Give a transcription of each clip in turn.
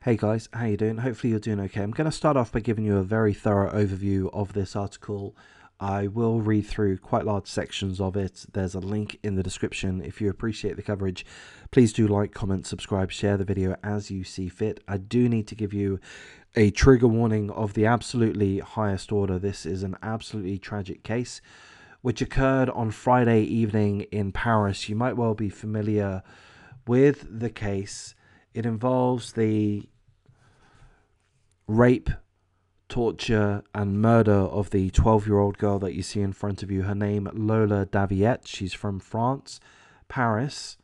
Hey guys, how you doing? Hopefully you're doing okay. I'm going to start off by giving you a very thorough overview of this article. I will read through quite large sections of it. There's a link in the description. If you appreciate the coverage, please do like, comment, subscribe, share the video as you see fit. I do need to give you a trigger warning of the absolutely highest order. This is an absolutely tragic case which occurred on Friday evening in Paris. You might well be familiar with the case. It involves the rape, torture, and murder of the 12-year-old girl that you see in front of you. Her name, Lola Daviet. She's from France, Paris.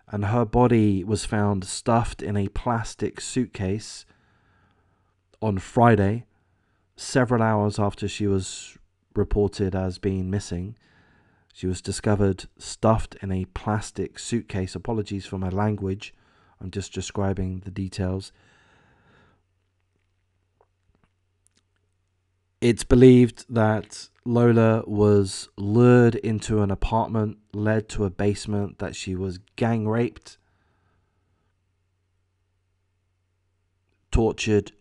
And her body was found stuffed in a plastic suitcase on Friday, several hours after she was reported as being missing. She was discovered stuffed in a plastic suitcase. Apologies for my language. I'm just describing the details. It's believed that Lola was lured into an apartment, led to a basement, that she was gang raped, tortured,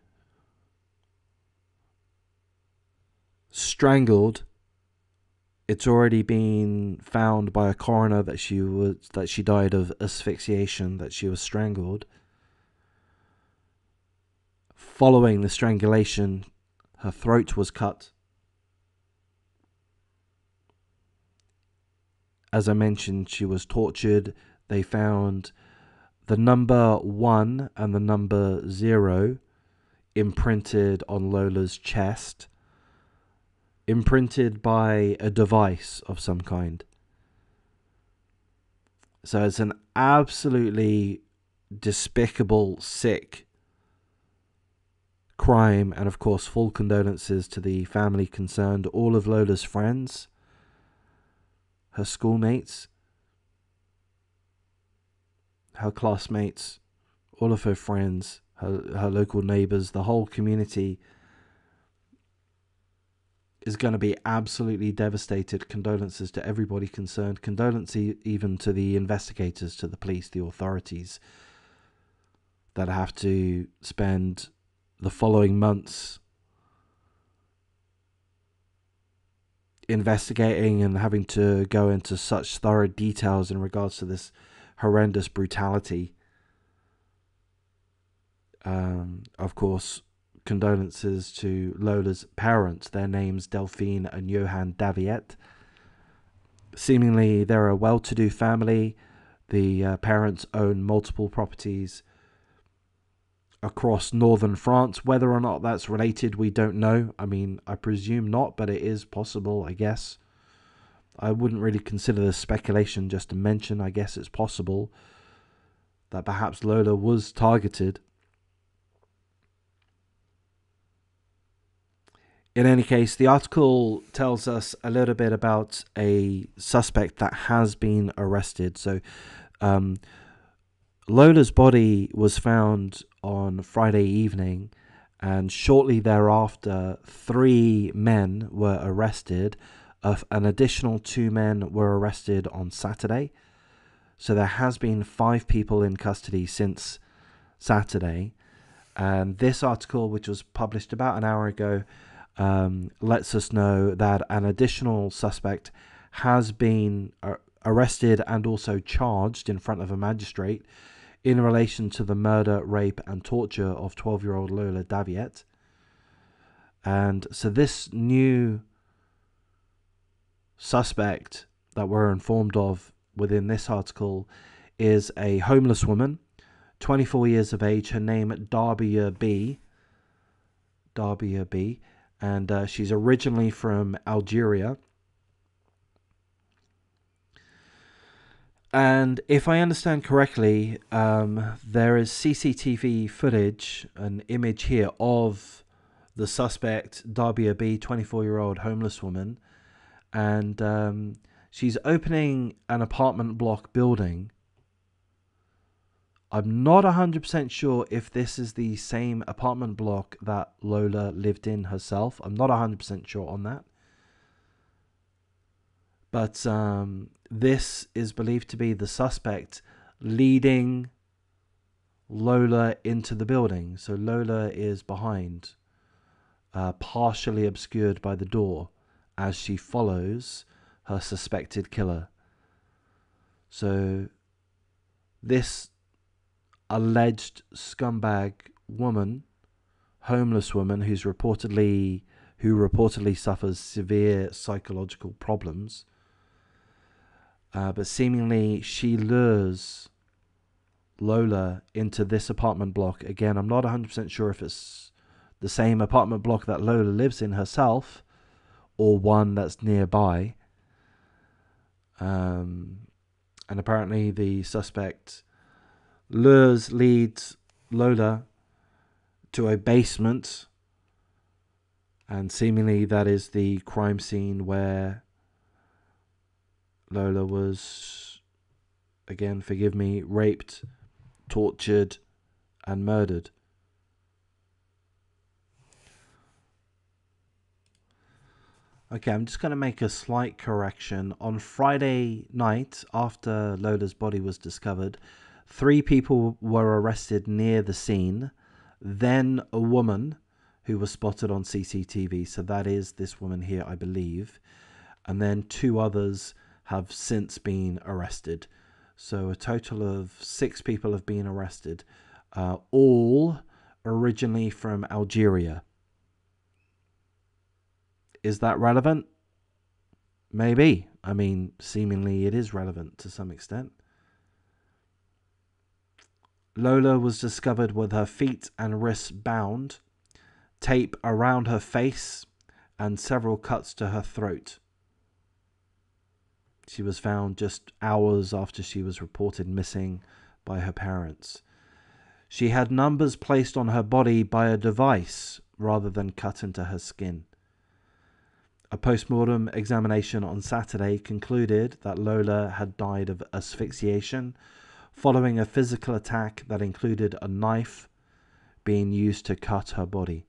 strangled. It's already been found by a coroner that she died of asphyxiation, that she was strangled. Following the strangulation, her throat was cut. As I mentioned, she was tortured. They found the number 1 and the number 0 imprinted on Lola's chest, imprinted by a device of some kind. So it's an absolutely despicable, sick crime, and of course full condolences to the family concerned, all of Lola's friends, her schoolmates, her classmates, all of her friends, her local neighbors, the whole community is going to be absolutely devastated. Condolences to everybody concerned. Condolences even to the investigators, to the police, the authorities that have to spend the following months investigating and having to go into such thorough details in regards to this horrendous brutality. Of course, condolences to Lola's parents. Their names Delphine and Johan Daviet. Seemingly they're a well-to-do family. The parents own multiple properties across northern France. Whether or not that's related, we don't know. I mean, I presume not, but it is possible, I guess. I wouldn't really consider this speculation, just to mention. I guess it's possible that perhaps Lola was targeted. In any case, the article tells us a little bit about a suspect that has been arrested. So, Lola's body was found on Friday evening, and shortly thereafter, 3 men were arrested. An additional 2 men were arrested on Saturday. So there has been 5 people in custody since Saturday. And this article, which was published about an hour ago, lets us know that an additional suspect has been arrested and also charged in front of a magistrate in relation to the murder, rape, and torture of 12-year-old Lola Daviet. And so this new suspect that we're informed of within this article is a homeless woman, 24 years of age. Her name Darbia B. And she's originally from Algeria. And if I understand correctly, there is CCTV footage, an image here of the suspect, Darbia B, 24-year-old homeless woman. And she's opening an apartment block building. I'm not 100% sure if this is the same apartment block that Lola lived in herself. I'm not 100% sure on that. But this is believed to be the suspect leading Lola into the building. So Lola is behind, partially obscured by the door, as she follows her suspected killer. So this alleged scumbag woman, homeless woman who reportedly suffers severe psychological problems, but seemingly she lures Lola into this apartment block. Again, I'm not 100% sure if it's the same apartment block that Lola lives in herself or one that's nearby. And apparently the suspect leads Lola to a basement, and seemingly that is the crime scene where Lola was, again, forgive me, raped, tortured, and murdered. Okay, I'm just going to make a slight correction. On Friday night, after Lola's body was discovered, 3 people were arrested near the scene. Then a woman who was spotted on CCTV. So that is this woman here, I believe. And then 2 others have since been arrested. So a total of 6 people have been arrested, all originally from Algeria. Is that relevant? Maybe. I mean, seemingly it is relevant to some extent. Lola was discovered with her feet and wrists bound, tape around her face, and several cuts to her throat. She was found just hours after she was reported missing by her parents. She had numbers placed on her body by a device rather than cut into her skin. A post-mortem examination on Saturday concluded that Lola had died of asphyxiation following a physical attack that included a knife being used to cut her body.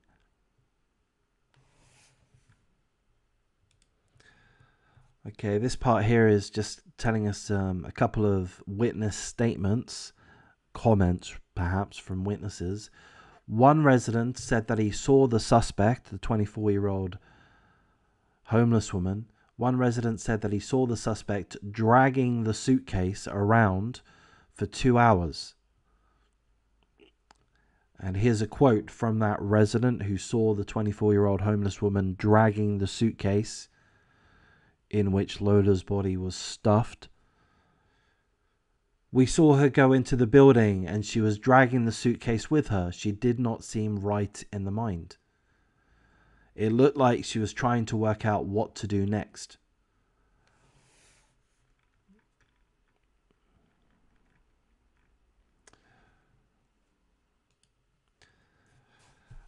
Okay, this part here is just telling us a couple of witness statements, comments perhaps from witnesses. One resident said that he saw the suspect, the 24-year-old homeless woman. One resident said that he saw the suspect dragging the suitcase around for 2 hours. And here's a quote from that resident who saw the 24-year-old homeless woman dragging the suitcase in which Lola's body was stuffed. "We saw her go into the building and she was dragging the suitcase with her. She did not seem right in the mind. It looked like she was trying to work out what to do next."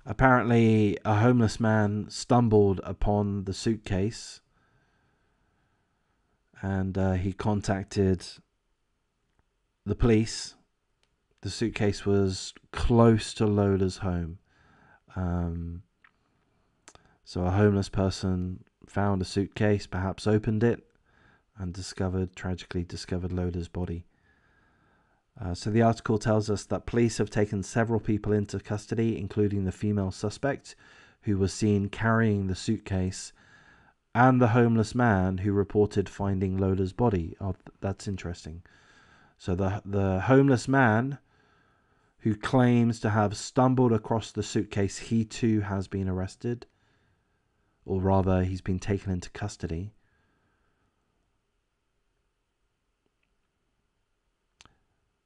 Apparently, a homeless man stumbled upon the suitcase and he contacted the police. The suitcase was close to Lola's home. So a homeless person found a suitcase, perhaps opened it, and tragically discovered Lola's body. So the article tells us that police have taken several people into custody, including the female suspect who was seen carrying the suitcase and the homeless man who reported finding Lola's body. Oh, that's interesting. So the homeless man who claims to have stumbled across the suitcase, he too has been arrested. Or rather, he's been taken into custody.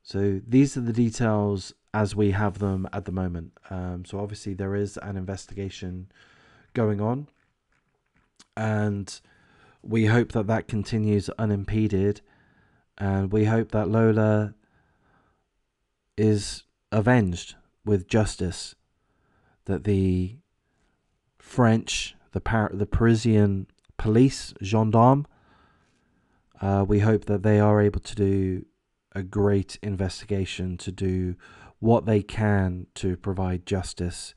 So these are the details as we have them at the moment. So obviously there is an investigation going on, and we hope that that continues unimpeded, and we hope that Lola is avenged with justice, that the French, the Parisian police, gendarme, we hope that they are able to do a great investigation, to do what they can to provide justice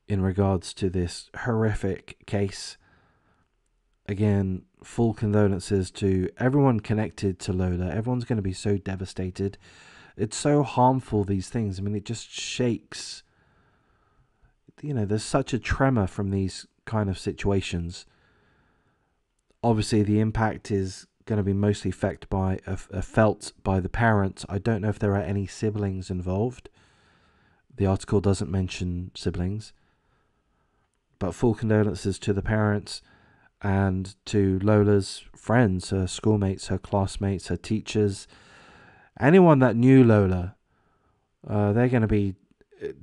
in regards to this horrific case. Again, full condolences to everyone connected to Lola. Everyone's going to be so devastated. It's so harmful, these things. I mean, it just shakes. There's such a tremor from these kind of situations. Obviously, the impact is going to be mostly felt by the parents. I don't know if there are any siblings involved. The article doesn't mention siblings. But full condolences to the parents and to Lola's friends, her schoolmates, her classmates, her teachers, anyone that knew Lola. They're going to be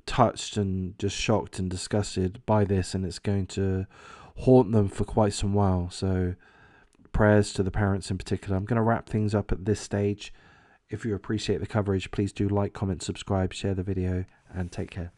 touched and just shocked and disgusted by this, and it's going to haunt them for quite some while. So prayers to the parents in particular. I'm going to wrap things up at this stage. If you appreciate the coverage, please do like, comment, subscribe, share the video, and take care.